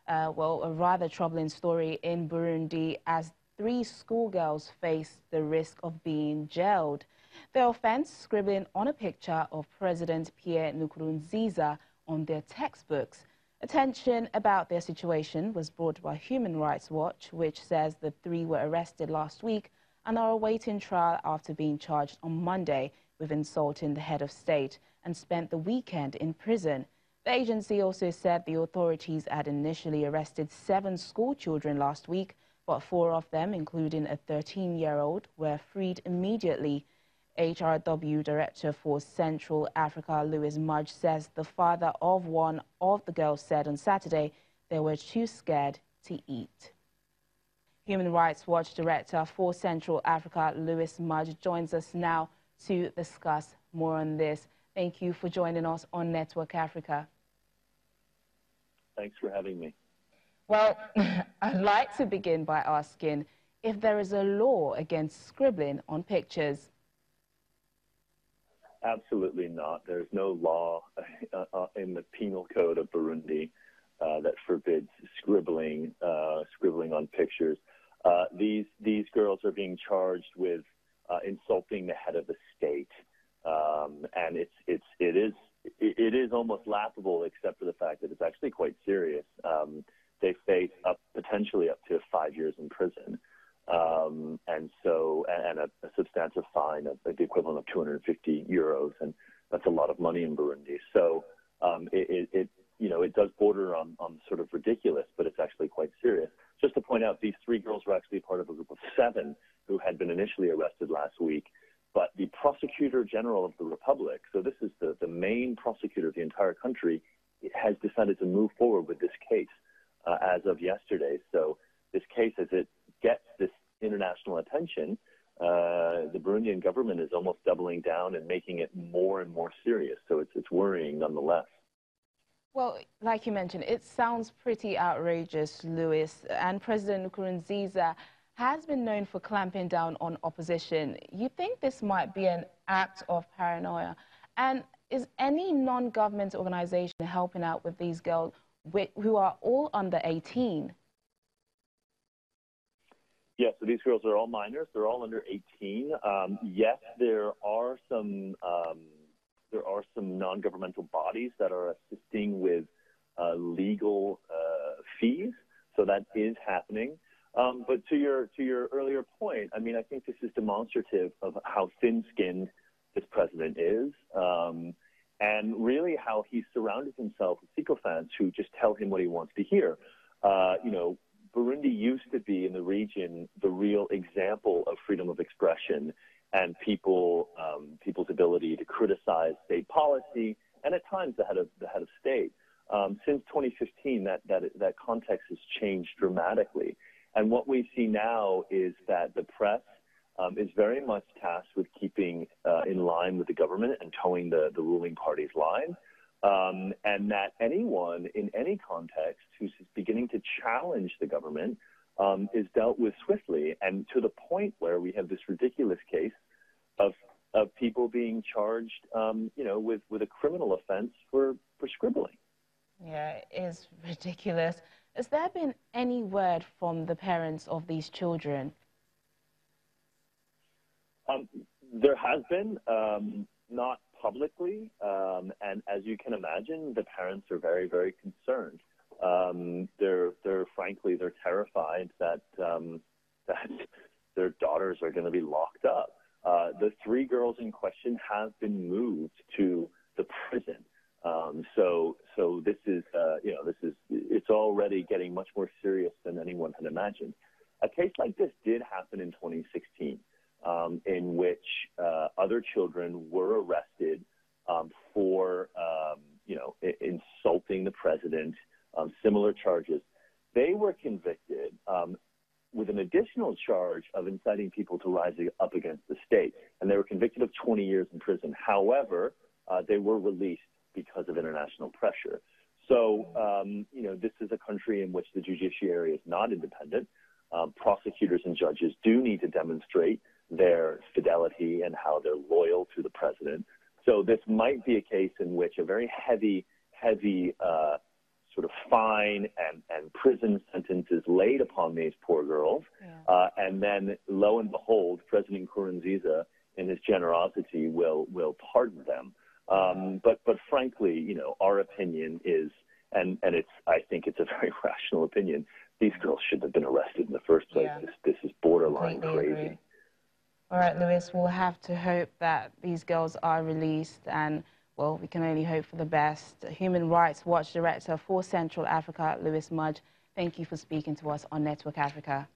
well, a rather troubling story in Burundi as 3 schoolgirls face the risk of being jailed. The offense, scribbling on a picture of President Pierre Nkurunziza on their textbooks. Attention about their situation was brought by Human Rights Watch, which says the 3 were arrested last week and are awaiting trial after being charged on Monday with insulting the head of state and spent the weekend in prison. The agency also said the authorities had initially arrested 7 school children last week, but 4 of them, including a 13-year-old, were freed immediately. HRW Director for Central Africa, Louis Mudge, says the father of one of the girls said on Saturday they were too scared to eat. Human Rights Watch Director for Central Africa, Louis Mudge, joins us now to discuss more on this. Thank you for joining us on Network Africa. Thanks for having me. Well, I'd like to begin by asking if there is a law against scribbling on pictures. Absolutely not. There's no law in the penal code of Burundi that forbids scribbling on pictures. These girls are being charged with insulting the head of the state, and it is almost laughable, except for the fact that it's actually quite serious. They face potentially up to 5 years in prison, and a substantial fine of the equivalent of 250 euros, and that's a lot of money in Burundi. So it does border on sort of ridiculous, but it's actually quite serious. Just to point out, these 3 girls were actually part of a group of 7 who had been initially arrested last week. But the Prosecutor General of the Republic, so this is the main prosecutor of the entire country, has decided to move forward with this case as of yesterday. So this case, as it gets this international attention, the Burundian government is almost doubling down and making it more and more serious. So it's worrying nonetheless. Well, like you mentioned, it sounds pretty outrageous, Louis, and President Nkurunziza has been known for clamping down on opposition. You think this might be an act of paranoia? And is any non-government organization helping out with these girls who are all under 18? Yes, so these girls are all minors. They're all under 18. Yes, there are some non-governmental bodies that are assisting with legal fees. So that is happening. But to your earlier point, I mean, I think this is demonstrative of how thin-skinned this president is, and really how he surrounded himself with sycophants who just tell him what he wants to hear. Burundi used to be in the region the real example of freedom of expression and people's ability to criticize state policy and at times the head of state. Since 2015, that context has changed dramatically. And what we see now is that the press is very much tasked with keeping in line with the government and towing the ruling party's line, and that anyone in any context who's beginning to challenge the government is dealt with swiftly, and to the point where we have this ridiculous case of people being charged, with a criminal offense for scribbling. Yeah, it is ridiculous. Has there been any word from the parents of these children? There has been, not publicly, and as you can imagine, the parents are very, very concerned. They're terrified that their daughters are going to be locked up. The 3 girls in question have been moved to the prison. So this is, it's already getting much more serious than anyone had imagined. A case like this did happen in 2016, in which other children were arrested for, insulting the president, similar charges. They were convicted with an additional charge of inciting people to rise up against the state, and they were convicted of 20 years in prison. However, they were released because of international pressure. So, this is a country in which the judiciary is not independent. Prosecutors and judges do need to demonstrate their fidelity and how they're loyal to the president. So this might be a case in which a very heavy sort of fine and prison sentences laid upon these poor girls. Yeah. And then, lo and behold, President Nkurunziza, in his generosity, will pardon them. But frankly, you know, our opinion is, and I think it's a very rational opinion, these girls shouldn't have been arrested in the first place. Yeah. This is borderline Completely crazy. agree. All right, Lewis, we'll have to hope that these girls are released, and, well, we can only hope for the best. Human Rights Watch Director for Central Africa, Lewis Mudge, thank you for speaking to us on Network Africa.